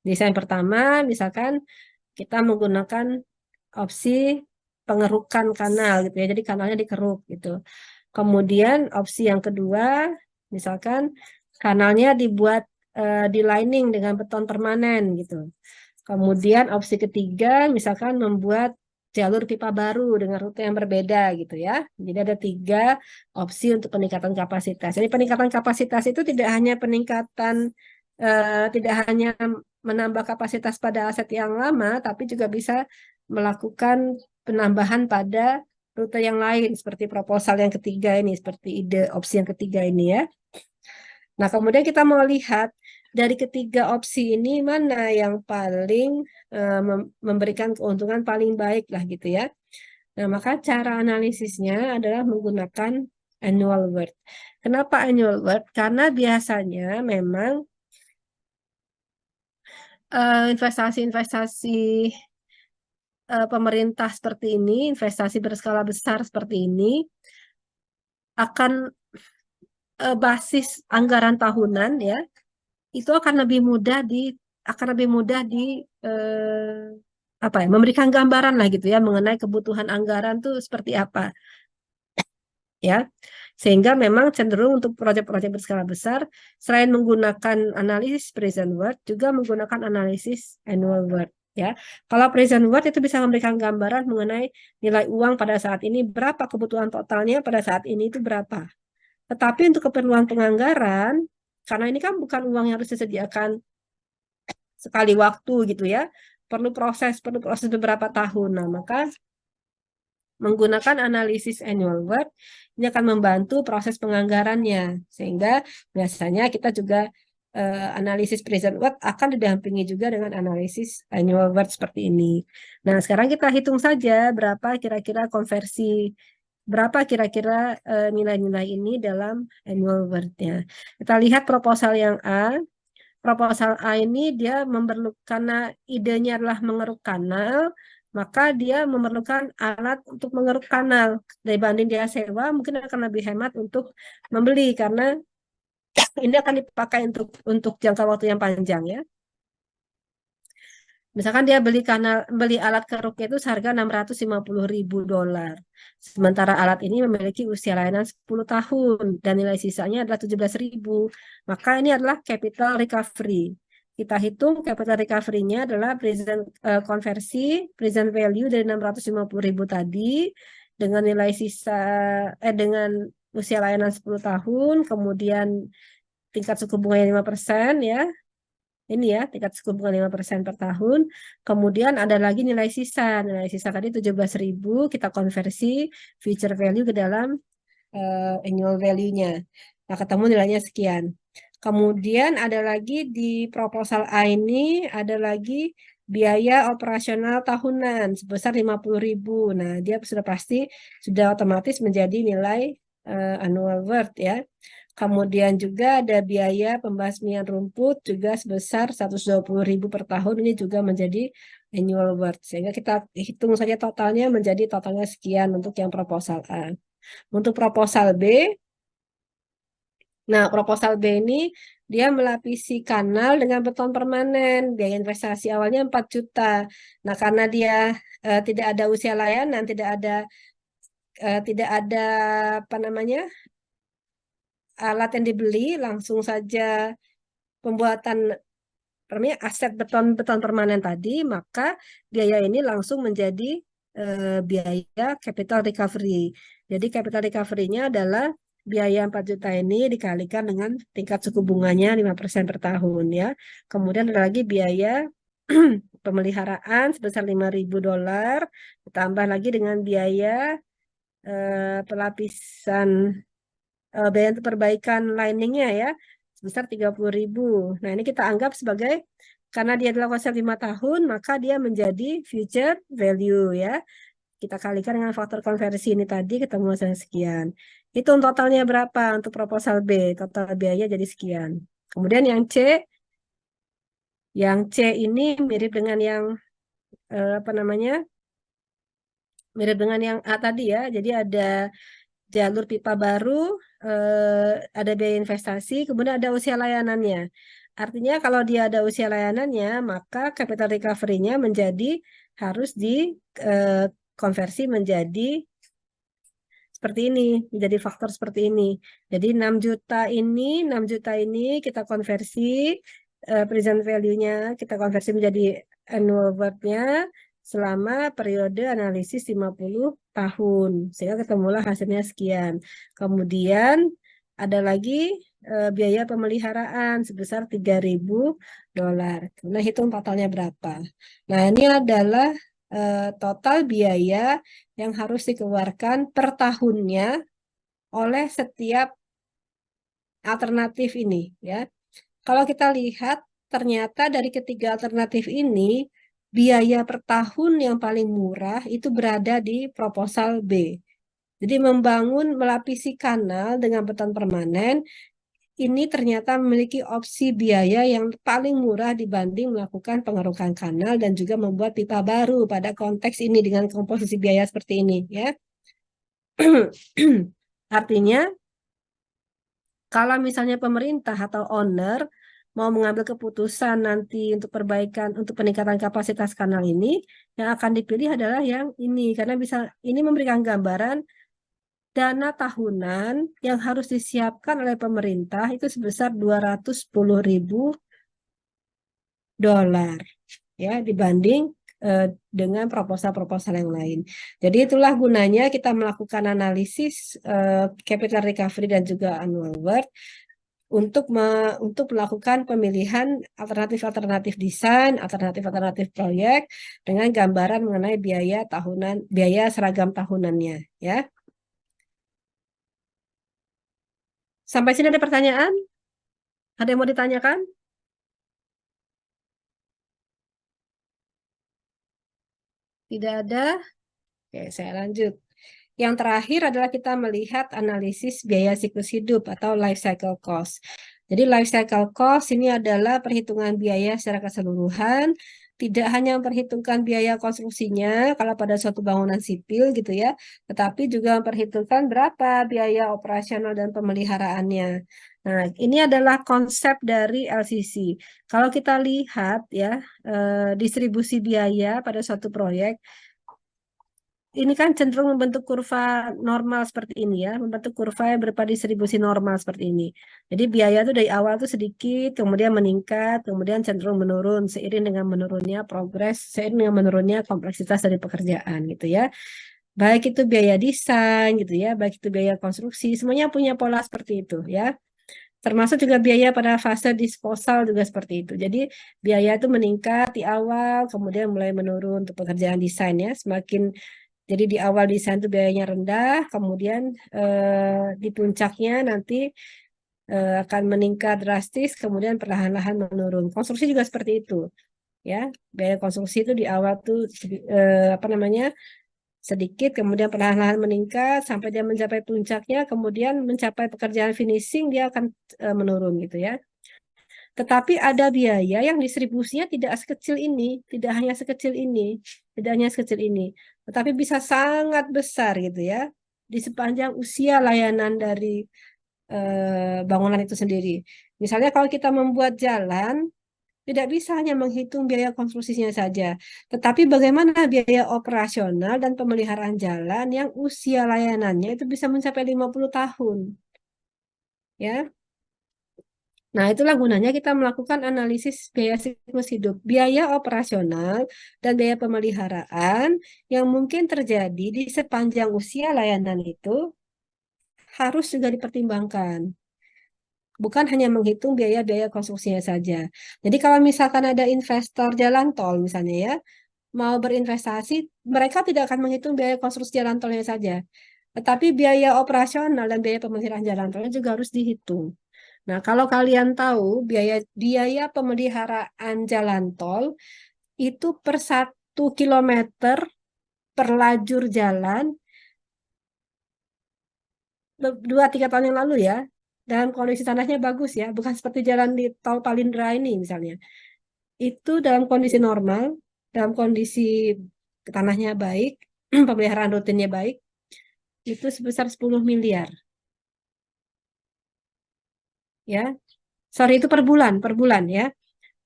Desain pertama, misalkan kita menggunakan opsi pengerukan kanal gitu ya, jadi kanalnya dikeruk gitu. Kemudian opsi yang kedua, misalkan kanalnya dibuat di lining dengan beton permanen gitu. Kemudian opsi ketiga, misalkan membuat jalur pipa baru dengan rute yang berbeda gitu ya. Jadi ada 3 opsi untuk peningkatan kapasitas. Jadi peningkatan kapasitas itu tidak hanya menambah kapasitas pada aset yang lama, tapi juga bisa melakukan penambahan pada rute yang lain seperti proposal yang ketiga ini, seperti ide opsi yang ketiga ini ya. Nah, kemudian kita mau lihat dari ketiga opsi ini mana yang paling memberikan keuntungan paling baik lah gitu ya. Nah, maka cara analisisnya adalah menggunakan annual worth. Kenapa annual worth? Karena biasanya memang investasi-investasi pemerintah seperti ini, investasi berskala besar seperti ini akan basis anggaran tahunan ya, itu akan lebih mudah di apa ya, memberikan gambaran lah gitu ya mengenai kebutuhan anggaran tuh seperti apa ya. Sehingga memang cenderung untuk proyek-proyek berskala besar selain menggunakan analisis present worth juga menggunakan analisis annual worth. Ya, kalau present worth itu bisa memberikan gambaran mengenai nilai uang pada saat ini berapa, kebutuhan totalnya pada saat ini itu berapa. Tetapi untuk keperluan penganggaran, karena ini kan bukan uang yang harus disediakan sekali waktu gitu ya, perlu proses beberapa tahun. Nah, maka menggunakan analisis annual worth ini akan membantu proses penganggarannya, sehingga biasanya kita juga analisis present worth akan didampingi juga dengan analisis annual worth seperti ini. Nah, sekarang kita hitung saja berapa kira-kira nilai-nilai ini dalam annual worth-nya. Kita lihat proposal yang A. Proposal A ini dia memerlukan, karena idenya adalah mengeruk kanal, maka dia memerlukan alat untuk mengeruk kanal. Dibanding dia sewa, mungkin akan lebih hemat untuk membeli, karena ini akan dipakai untuk jangka waktu yang panjang ya. Misalkan dia beli alat keruknya itu seharga $650.000. Sementara alat ini memiliki usia layanan 10 tahun dan nilai sisanya adalah 17.000. Maka ini adalah capital recovery. Kita hitung capital recovery-nya adalah konversi present value dari 650.000 tadi dengan nilai sisa dengan usia layanan 10 tahun, kemudian tingkat suku bunganya 5% ya. Ini ya, tingkat suku bunga 5% per tahun. Kemudian ada lagi nilai sisa. Nilai sisa tadi 17.000, kita konversi future value ke dalam annual value-nya. Nah, ketemu nilainya sekian. Kemudian ada lagi di proposal A ini, ada lagi biaya operasional tahunan sebesar 50.000. Nah, dia sudah otomatis menjadi nilai annual worth ya. Kemudian juga ada biaya pembasmian rumput juga sebesar 120.000 per tahun. Ini juga menjadi annual worth. Sehingga kita hitung saja totalnya menjadi totalnya sekian untuk yang proposal A. Untuk proposal B, nah proposal B ini dia melapisi kanal dengan beton permanen. Biaya investasi awalnya 4 juta. Nah, karena dia tidak ada usia layanan, tidak ada apa namanya alat yang dibeli, langsung saja pembuatan aset beton permanen tadi, maka biaya ini langsung menjadi biaya capital recovery. Jadi capital recovery-nya adalah biaya 4 juta ini dikalikan dengan tingkat suku bunganya 5% per tahun ya. Kemudian ada lagi biaya pemeliharaan sebesar $5.000, ditambah lagi dengan biaya pelapisan biaya untuk perbaikan liningnya ya sebesar 30.000. Nah, ini kita anggap sebagai, karena dia adalah konsep 5 tahun, maka dia menjadi future value ya. Kita kalikan dengan faktor konversi ini tadi, ketemu hasilnya sekian. Hitung totalnya berapa untuk proposal B, total biaya jadi sekian. Kemudian yang C ini mirip dengan yang apa namanya, mirip dengan yang A tadi ya. Jadi ada jalur pipa baru, ada biaya investasi, kemudian ada usia layanannya. Artinya kalau dia ada usia layanannya, maka capital recovery-nya harus dikonversi menjadi seperti ini, menjadi faktor seperti ini. Jadi 6 juta ini kita konversi present value-nya, kita konversi menjadi annual worth-nya selama periode analisis 50 tahun. Sehingga ketemulah hasilnya sekian. Kemudian ada lagi biaya pemeliharaan sebesar $3.000. Nah, hitung totalnya berapa. Nah, ini adalah total biaya yang harus dikeluarkan per tahunnya oleh setiap alternatif ini ya. Kalau kita lihat ternyata dari ketiga alternatif ini biaya per tahun yang paling murah itu berada di proposal B. Jadi melapisi kanal dengan beton permanen ini ternyata memiliki opsi biaya yang paling murah dibanding melakukan pengerukan kanal dan juga membuat pipa baru pada konteks ini dengan komposisi biaya seperti ini ya. Artinya kalau misalnya pemerintah atau owner mau mengambil keputusan nanti untuk untuk peningkatan kapasitas kanal ini, yang akan dipilih adalah yang ini karena ini memberikan gambaran dana tahunan yang harus disiapkan oleh pemerintah itu sebesar $210.000 ya dibanding dengan proposal-proposal yang lain. Jadi itulah gunanya kita melakukan analisis capital recovery dan juga annual worth untuk melakukan pemilihan alternatif-alternatif desain, alternatif-alternatif proyek dengan gambaran mengenai biaya tahunan, biaya seragam tahunannya, ya. Sampai sini ada pertanyaan? Ada yang mau ditanyakan? Tidak ada? Oke, saya lanjut. Yang terakhir adalah kita melihat analisis biaya siklus hidup atau life cycle cost. Jadi life cycle cost ini adalah perhitungan biaya secara keseluruhan, tidak hanya memperhitungkan biaya konstruksinya kalau pada suatu bangunan sipil gitu ya, tetapi juga memperhitungkan berapa biaya operasional dan pemeliharaannya. Nah, ini adalah konsep dari LCC. Kalau kita lihat ya, distribusi biaya pada suatu proyek, ini kan cenderung membentuk kurva normal seperti ini ya, membentuk kurva yang berupa distribusi normal seperti ini. Jadi biaya itu dari awal tuh sedikit, kemudian meningkat, kemudian cenderung menurun seiring dengan menurunnya progres, seiring dengan menurunnya kompleksitas dari pekerjaan gitu ya. Baik itu biaya desain gitu ya, baik itu biaya konstruksi, semuanya punya pola seperti itu ya. Termasuk juga biaya pada fase disposal juga seperti itu. Jadi biaya itu meningkat di awal, kemudian mulai menurun untuk pekerjaan desain ya. Jadi di awal desain itu biayanya rendah, kemudian di puncaknya nanti akan meningkat drastis, kemudian perlahan-lahan menurun. Konstruksi juga seperti itu, ya. Biaya konstruksi itu di awal tuh apa namanya sedikit, kemudian perlahan-lahan meningkat sampai dia mencapai puncaknya, kemudian mencapai pekerjaan finishing dia akan menurun gitu ya. Tetapi ada biaya yang distribusinya tidak sekecil ini, tidak hanya sekecil ini, tidak hanya sekecil ini, tetapi bisa sangat besar gitu ya di sepanjang usia layanan dari bangunan itu sendiri. Misalnya kalau kita membuat jalan, tidak bisa hanya menghitung biaya konstruksinya saja, tetapi bagaimana biaya operasional dan pemeliharaan jalan yang usia layanannya itu bisa mencapai 50 tahun. Ya, nah, itulah gunanya kita melakukan analisis biaya siklus hidup, biaya operasional dan biaya pemeliharaan yang mungkin terjadi di sepanjang usia layanan itu harus juga dipertimbangkan. Bukan hanya menghitung biaya-biaya konstruksinya saja. Jadi kalau misalkan ada investor jalan tol misalnya ya, mau berinvestasi, mereka tidak akan menghitung biaya konstruksi jalan tolnya saja. Tetapi biaya operasional dan biaya pemeliharaan jalan tolnya juga harus dihitung. Nah, kalau kalian tahu biaya biaya pemeliharaan jalan tol itu per 1 kilometer per lajur jalan 2-3 tahun yang lalu ya, dalam kondisi tanahnya bagus ya, bukan seperti jalan di tol Palindra ini misalnya. Itu dalam kondisi normal, dalam kondisi tanahnya baik, pemeliharaan rutinnya baik, itu sebesar 10 miliar ya. Sorry itu per bulan ya.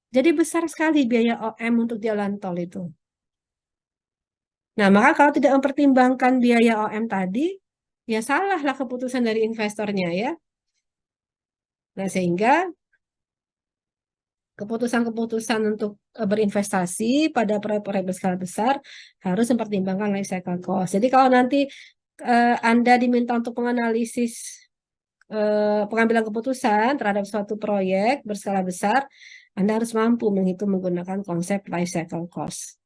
Jadi besar sekali biaya OM untuk jalan tol itu. Nah, maka kalau tidak mempertimbangkan biaya OM tadi, ya salahlah keputusan dari investornya ya. Nah, sehingga keputusan-keputusan untuk berinvestasi pada proyek-proyek berskala besar harus mempertimbangkan life cycle cost. Jadi kalau nanti Anda diminta untuk menganalisis pengambilan keputusan terhadap suatu proyek berskala besar, Anda harus mampu menghitung menggunakan konsep life cycle cost.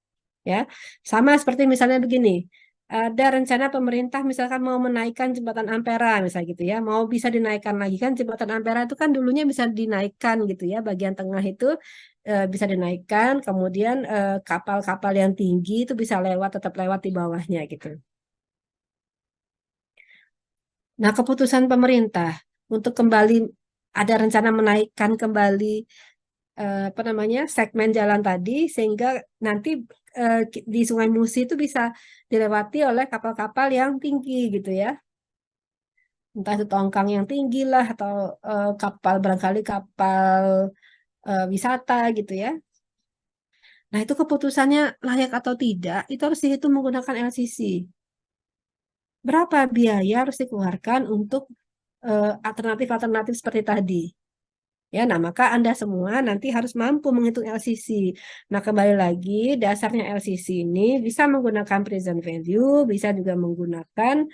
Ya, sama seperti misalnya begini, ada rencana pemerintah misalkan mau menaikkan jembatan Ampera misalnya gitu ya, mau bisa dinaikkan lagi kan jembatan Ampera itu kan dulunya bisa dinaikkan gitu ya, bagian tengah itu bisa dinaikkan, kemudian kapal-kapal yang tinggi itu bisa lewat tetap lewat di bawahnya gitu. Nah, keputusan pemerintah untuk kembali ada rencana menaikkan kembali apa namanya segmen jalan tadi sehingga nanti di Sungai Musi itu bisa dilewati oleh kapal-kapal yang tinggi gitu ya, entah itu tongkang yang tinggi lah atau kapal barangkali kapal wisata gitu ya. Nah itu keputusannya layak atau tidak itu harus dihitung menggunakan LCC. Berapa biaya harus dikeluarkan untuk alternatif-alternatif seperti tadi. Ya, nah maka Anda semua nanti harus mampu menghitung LCC. Nah, kembali lagi dasarnya LCC ini bisa menggunakan present value, bisa juga menggunakan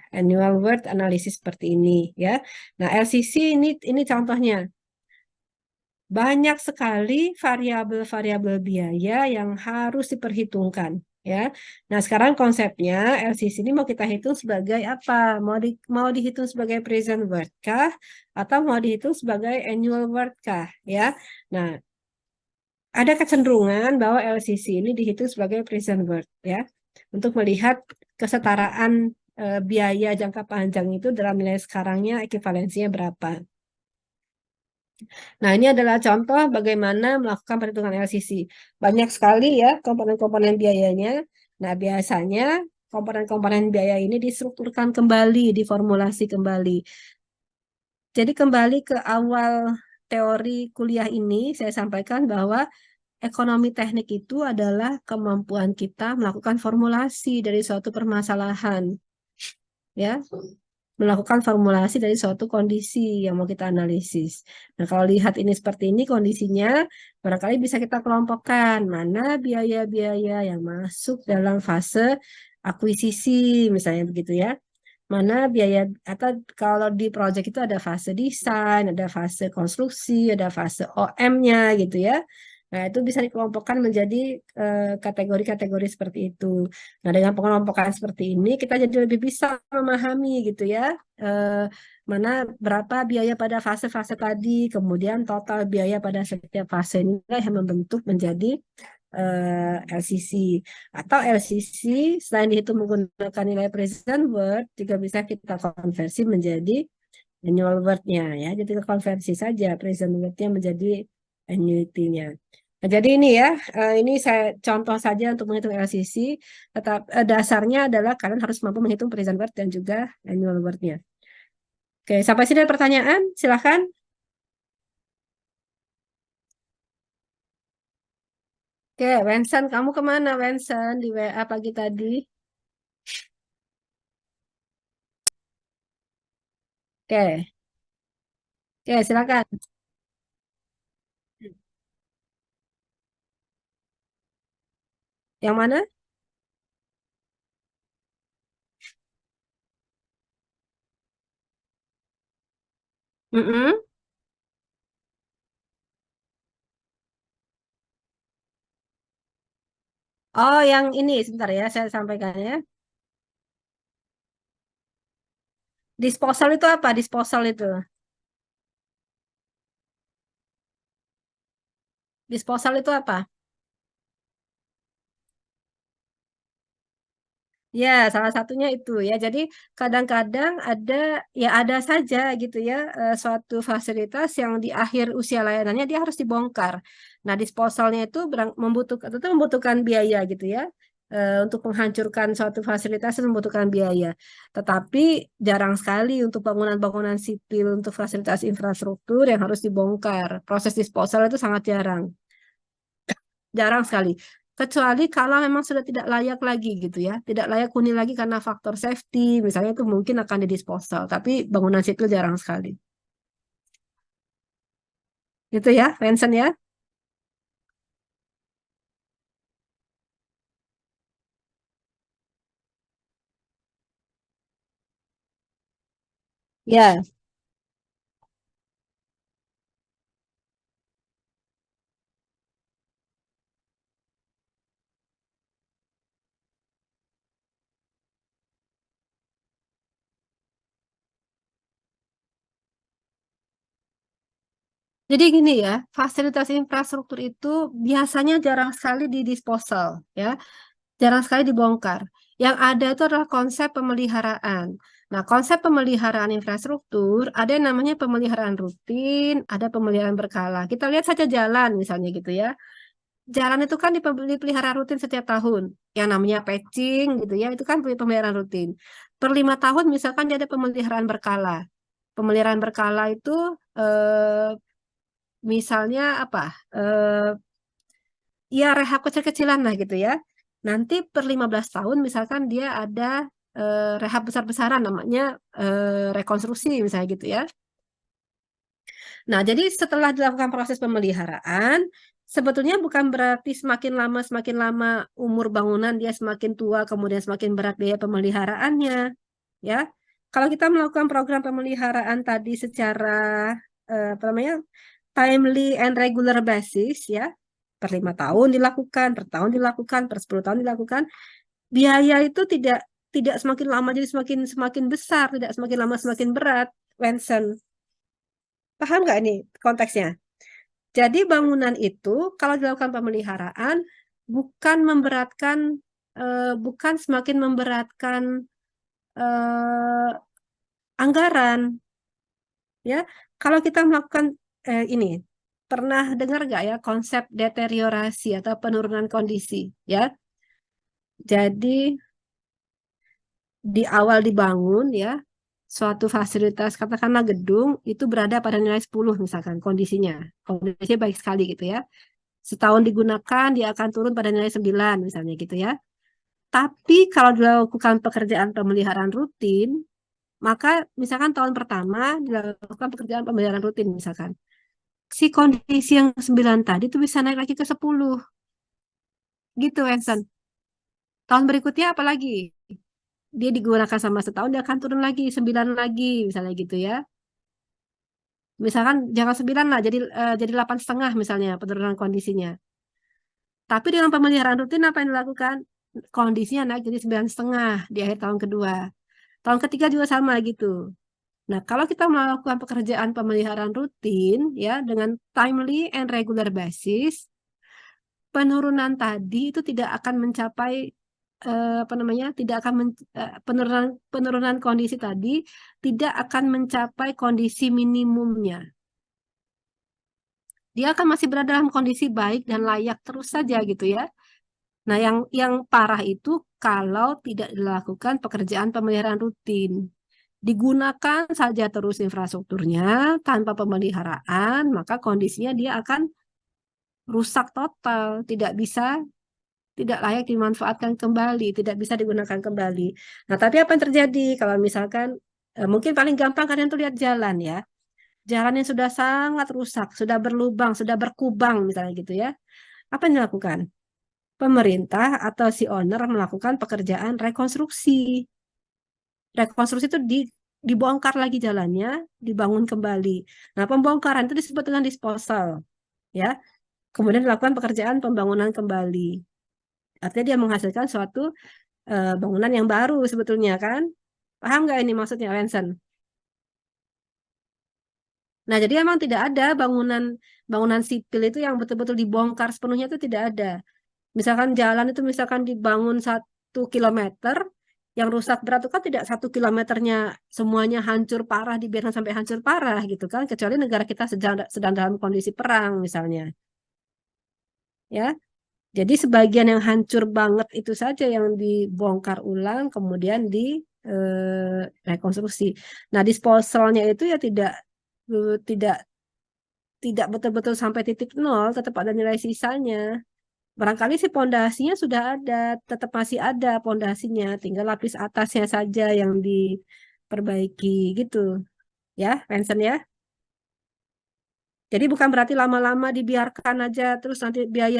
annual worth analysis seperti ini ya. Nah, LCC ini contohnya. Banyak sekali variabel-variabel biaya yang harus diperhitungkan ya. Nah, sekarang konsepnya LCC ini mau kita hitung sebagai apa? Mau dihitung sebagai present worth kah atau mau dihitung sebagai annual worth kah ya. Nah, ada kecenderungan bahwa LCC ini dihitung sebagai present worth ya. Untuk melihat kesetaraan biaya jangka panjang itu dalam nilai sekarangnya ekivalensinya berapa. Nah, ini adalah contoh bagaimana melakukan perhitungan LCC. Banyak sekali ya komponen-komponen biayanya. Nah, biasanya komponen-komponen biaya ini distrukturkan kembali, diformulasi kembali. Jadi kembali ke awal teori kuliah ini, saya sampaikan bahwa ekonomi teknik itu adalah kemampuan kita melakukan formulasi dari suatu permasalahan. Ya, melakukan formulasi dari suatu kondisi yang mau kita analisis. Nah, kalau lihat ini seperti ini kondisinya, barangkali bisa kita kelompokkan mana biaya-biaya yang masuk dalam fase akuisisi, misalnya begitu ya. Mana biaya, atau kalau di proyek itu ada fase desain, ada fase konstruksi, ada fase OM-nya gitu ya. Nah, itu bisa dikelompokkan menjadi kategori-kategori seperti itu. Nah, dengan pengelompokan seperti ini, kita jadi lebih bisa memahami gitu ya, mana berapa biaya pada fase-fase tadi, kemudian total biaya pada setiap fase ini yang membentuk menjadi LCC. Atau LCC, selain dihitung menggunakan nilai present worth, juga bisa kita konversi menjadi annual worth-nya ya. Jadi kita konversi saja present worth-nya menjadi annuity-nya. Nah, jadi ini ya, ini saya contoh saja untuk menghitung LCC. Tetap dasarnya adalah kalian harus mampu menghitung present worth dan juga annual worth-nya. Oke, sampai sini ada pertanyaan? Silahkan. Oke, Wensan, kamu kemana, Wensan? Di WA pagi tadi. Oke, oke, silakan. Yang mana? Mm-mm. Oh, yang ini sebentar ya, saya sampaikan ya. Disposal itu apa? Disposal itu. Disposal itu apa? Ya, salah satunya itu ya. Jadi kadang-kadang ada saja gitu ya, suatu fasilitas yang di akhir usia layanannya dia harus dibongkar. Nah, disposalnya itu membutuhkan biaya gitu ya. Untuk menghancurkan suatu fasilitas itu membutuhkan biaya. Tetapi jarang sekali untuk bangunan-bangunan sipil untuk fasilitas infrastruktur yang harus dibongkar. Proses disposal itu sangat jarang. Jarang sekali. Kecuali kalau memang sudah tidak layak lagi gitu ya. Tidak layak huni lagi karena faktor safety. Misalnya itu mungkin akan didisposal. Tapi bangunan sipil jarang sekali. Gitu ya, Vincent ya. Ya, jadi gini ya, fasilitas infrastruktur itu biasanya jarang sekali didisposal ya. Jarang sekali dibongkar. Yang ada itu adalah konsep pemeliharaan. Nah, konsep pemeliharaan infrastruktur ada yang namanya pemeliharaan rutin, ada pemeliharaan berkala. Kita lihat saja jalan misalnya gitu ya. Jalan itu kan dipelihara rutin setiap tahun. Yang namanya patching gitu ya, itu kan pemeliharaan rutin. Per 5 tahun misalkan dia ada pemeliharaan berkala. Pemeliharaan berkala itu misalnya apa? Eh, ya rehab kecil-kecilan lah gitu ya. Nanti per 15 tahun misalkan dia ada rehab besar-besaran namanya rekonstruksi misalnya gitu ya. Nah, jadi setelah dilakukan proses pemeliharaan, sebetulnya bukan berarti semakin lama umur bangunan dia semakin tua, kemudian semakin berat biaya pemeliharaannya, ya. Kalau kita melakukan program pemeliharaan tadi secara apa namanya timely and regular basis, ya, per 5 tahun dilakukan, per tahun dilakukan, per 10 tahun dilakukan, biaya itu tidak semakin lama jadi semakin semakin besar, tidak semakin lama semakin berat, Wenson. Paham nggak ini konteksnya? Jadi bangunan itu kalau dilakukan pemeliharaan bukan memberatkan, bukan semakin memberatkan eh, anggaran, ya. Kalau kita melakukan ini, pernah dengar nggak ya konsep deteriorasi atau penurunan kondisi, ya? Jadi di awal dibangun, ya, suatu fasilitas katakanlah gedung itu berada pada nilai 10 misalkan kondisinya baik sekali gitu ya. Setahun digunakan, dia akan turun pada nilai 9, misalnya gitu ya. Tapi kalau dilakukan pekerjaan pemeliharaan rutin, maka misalkan tahun pertama dilakukan pekerjaan pemeliharaan rutin, misalkan. Si kondisi yang 9 tadi itu bisa naik lagi ke 10. Gitu, Enson. Tahun berikutnya apalagi? Dia digunakan sama setahun, dia akan turun lagi, 9 lagi, misalnya gitu ya. Misalkan jangan 9 lah, jadi 8,5 misalnya penurunan kondisinya. Tapi dengan pemeliharaan rutin apa yang dilakukan? Kondisinya naik jadi 9,5 di akhir tahun kedua. Tahun ketiga juga sama gitu. Nah, kalau kita melakukan pekerjaan pemeliharaan rutin ya dengan timely and regular basis, penurunan tadi itu tidak akan mencapai apa namanya? Tidak akan penurunan penurunan kondisi tadi tidak akan mencapai kondisi minimumnya. Dia akan masih berada dalam kondisi baik dan layak terus saja gitu ya. Nah, yang parah itu kalau tidak dilakukan pekerjaan pemeliharaan rutin. Digunakan saja terus infrastrukturnya tanpa pemeliharaan, maka kondisinya dia akan rusak total, tidak layak dimanfaatkan kembali, tidak bisa digunakan kembali. Nah, tapi apa yang terjadi kalau misalkan mungkin paling gampang kalian tuh lihat jalan ya. Jalan yang sudah sangat rusak, sudah berlubang, sudah berkubang misalnya gitu ya. Apa yang dilakukan? Pemerintah atau si owner melakukan pekerjaan rekonstruksi. Rekonstruksi itu dibongkar lagi jalannya, dibangun kembali. Nah, pembongkaran itu disebut dengan disposal, ya. Kemudian dilakukan pekerjaan pembangunan kembali. Artinya dia menghasilkan suatu bangunan yang baru sebetulnya kan. Paham nggak ini maksudnya, Wenson? Nah, jadi emang tidak ada bangunan bangunan sipil itu yang betul-betul dibongkar sepenuhnya itu tidak ada. Misalkan jalan itu misalkan dibangun 1 kilometer, yang rusak berat itu kan tidak 1 kilometernya semuanya hancur parah, dibiarkan sampai hancur parah gitu kan, kecuali negara kita sedang dalam kondisi perang misalnya. Ya, jadi sebagian yang hancur banget itu saja yang dibongkar ulang, kemudian rekonstruksi. Nah, disposalnya itu ya tidak tidak betul-betul sampai titik nol, tetap ada nilai sisanya. Barangkali si pondasinya sudah ada, tetap masih ada pondasinya, tinggal lapis atasnya saja yang diperbaiki gitu, ya, Vincent ya. Jadi bukan berarti lama-lama dibiarkan aja terus nanti biaya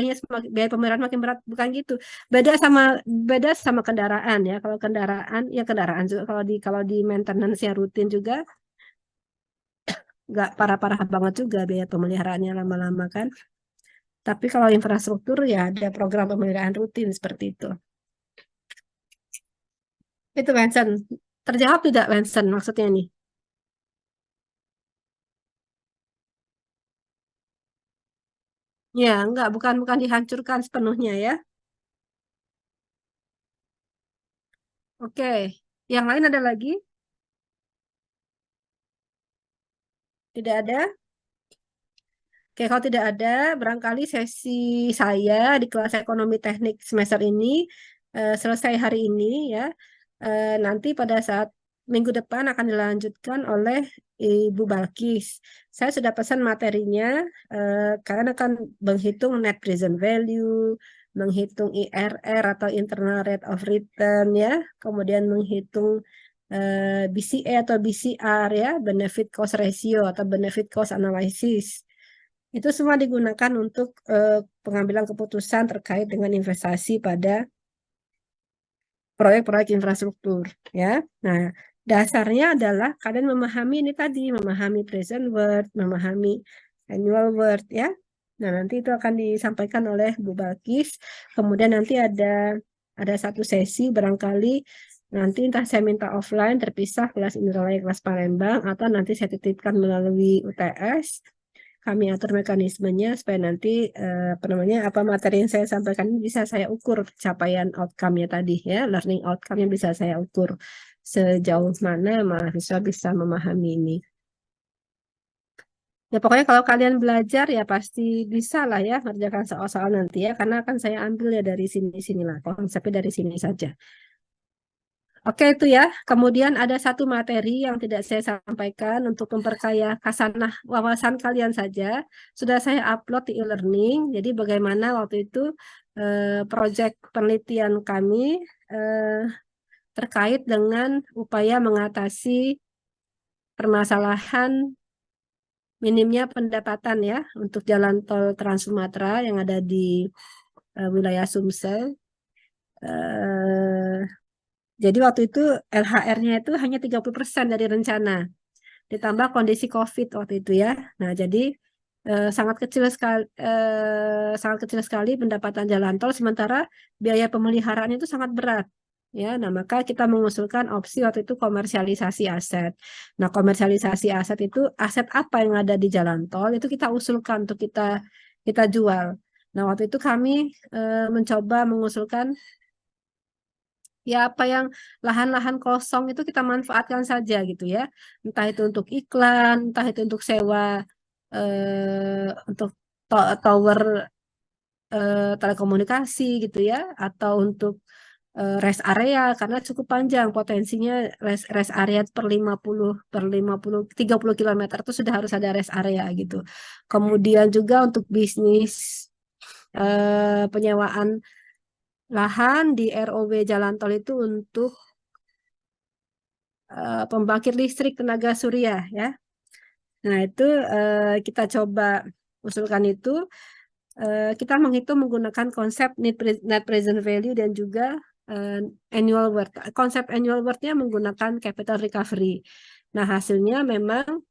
pemeliharaan makin berat, bukan gitu. Beda sama beda sama kendaraan ya. Kalau kendaraan ya kendaraan juga kalau di maintenance-nya rutin juga nggak parah-parah banget juga biaya pemeliharaannya lama-lama kan. Tapi kalau infrastruktur ya ada program pemeliharaan rutin seperti itu. Itu Vincent. Terjawab tidak Vincent maksudnya nih? Ya, enggak, bukan dihancurkan sepenuhnya ya. Oke. Yang lain ada lagi? Tidak ada? Oke, kalau tidak ada, barangkali sesi saya di kelas ekonomi teknik semester ini selesai hari ini ya. Nanti pada saat minggu depan akan dilanjutkan oleh Ibu Balkis. Saya sudah pesan materinya, kalian akan menghitung net present value, menghitung IRR atau internal rate of return ya, kemudian menghitung BCA atau BCR ya, benefit cost ratio atau benefit cost analysis. Itu semua digunakan untuk pengambilan keputusan terkait dengan investasi pada proyek-proyek infrastruktur ya. Nah, dasarnya adalah kalian memahami ini tadi, memahami present worth, memahami annual worth ya. Nah, nanti itu akan disampaikan oleh Bu Balkis. Kemudian nanti ada satu sesi barangkali nanti entah saya minta offline terpisah kelas Indralaya kelas Palembang atau nanti saya titipkan melalui UTS. Kami atur mekanismenya supaya nanti apa materi yang saya sampaikan ini bisa saya ukur capaian outcome-nya tadi ya, learning outcome-nya bisa saya ukur sejauh mana mahasiswa bisa memahami ini. Ya pokoknya kalau kalian belajar ya pasti bisa lah ya mengerjakan soal-soal nanti ya, karena akan saya ambil ya dari sini-sini lah, konsepnya dari sini saja. Oke itu ya. Kemudian ada satu materi yang tidak saya sampaikan untuk memperkaya khasanah wawasan kalian saja. Sudah saya upload di e-learning. Jadi bagaimana waktu itu proyek penelitian kami terkait dengan upaya mengatasi permasalahan minimnya pendapatan ya untuk jalan tol Trans Sumatera yang ada di wilayah Sumsel. Jadi waktu itu LHR-nya itu hanya 30% dari rencana. Ditambah kondisi COVID waktu itu ya. Nah, jadi sangat kecil sekali pendapatan jalan tol sementara biaya pemeliharaan itu sangat berat. Ya, nah maka kita mengusulkan opsi waktu itu komersialisasi aset. Nah, komersialisasi aset itu aset apa yang ada di jalan tol itu kita usulkan untuk kita jual. Nah, waktu itu kami mencoba mengusulkan ya apa yang lahan-lahan kosong itu kita manfaatkan saja gitu ya. Entah itu untuk iklan, entah itu untuk sewa untuk tower telekomunikasi gitu ya, atau untuk rest area karena cukup panjang potensinya rest area per 30 kilometer itu sudah harus ada rest area gitu. Kemudian juga untuk bisnis penyewaan lahan di ROW jalan tol itu untuk pembangkit listrik tenaga surya ya. Nah, itu kita coba usulkan itu kita menghitung menggunakan konsep net present value dan juga annual worth. Konsep annual worth-nya menggunakan capital recovery. Nah, hasilnya memang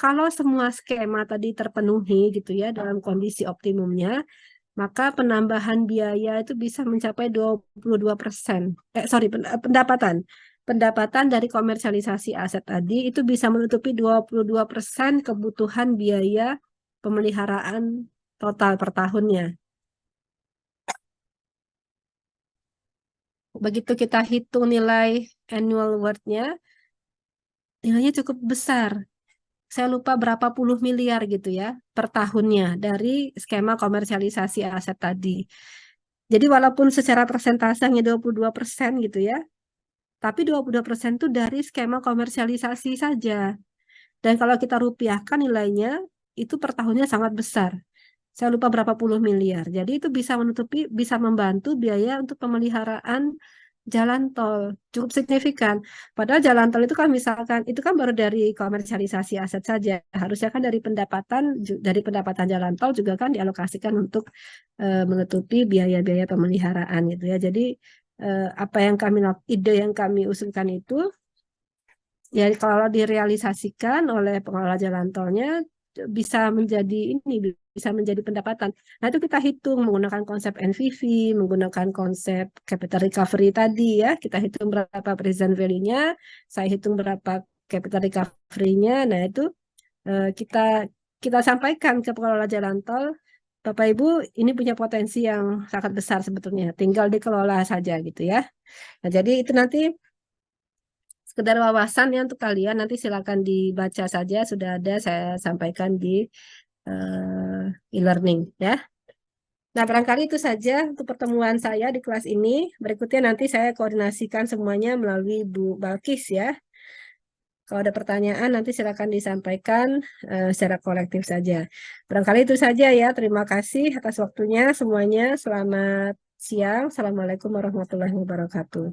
kalau semua skema tadi terpenuhi gitu ya dalam kondisi optimumnya, maka penambahan biaya itu bisa mencapai 22%. Pendapatan. Pendapatan dari komersialisasi aset tadi itu bisa menutupi 22% kebutuhan biaya pemeliharaan total per tahunnya. Begitu kita hitung nilai annual worth-nya, nilainya cukup besar. Saya lupa berapa puluh miliar gitu ya per tahunnya dari skema komersialisasi aset tadi. Jadi walaupun secara persentase hanya 22% gitu ya, tapi 22% itu dari skema komersialisasi saja. Dan kalau kita rupiahkan nilainya, itu per tahunnya sangat besar. Saya lupa berapa puluh miliar. Jadi itu bisa membantu biaya untuk pemeliharaan jalan tol. Cukup signifikan. Padahal jalan tol itu kan misalkan, itu kan baru dari komersialisasi aset saja. Harusnya kan dari pendapatan jalan tol juga kan dialokasikan untuk menutupi biaya-biaya pemeliharaan gitu ya. Jadi ide yang kami usulkan itu ya kalau direalisasikan oleh pengelola jalan tolnya bisa menjadi pendapatan. Nah, itu kita hitung menggunakan konsep NPV, menggunakan konsep capital recovery tadi ya. Kita hitung berapa present value-nya, saya hitung berapa capital recovery-nya. Nah, itu kita kita sampaikan ke pengelola jalan tol, Bapak Ibu, ini punya potensi yang sangat besar sebetulnya, tinggal dikelola saja gitu ya. Nah, jadi itu nanti sekedar wawasan ya untuk kalian, nanti silakan dibaca saja, sudah ada saya sampaikan di e-learning ya. Nah, barangkali itu saja untuk pertemuan saya di kelas ini. Berikutnya nanti saya koordinasikan semuanya melalui Bu Balkis ya. Kalau ada pertanyaan nanti silakan disampaikan secara kolektif saja. Barangkali itu saja ya. Terima kasih atas waktunya semuanya. Selamat siang. Assalamualaikum warahmatullahi wabarakatuh.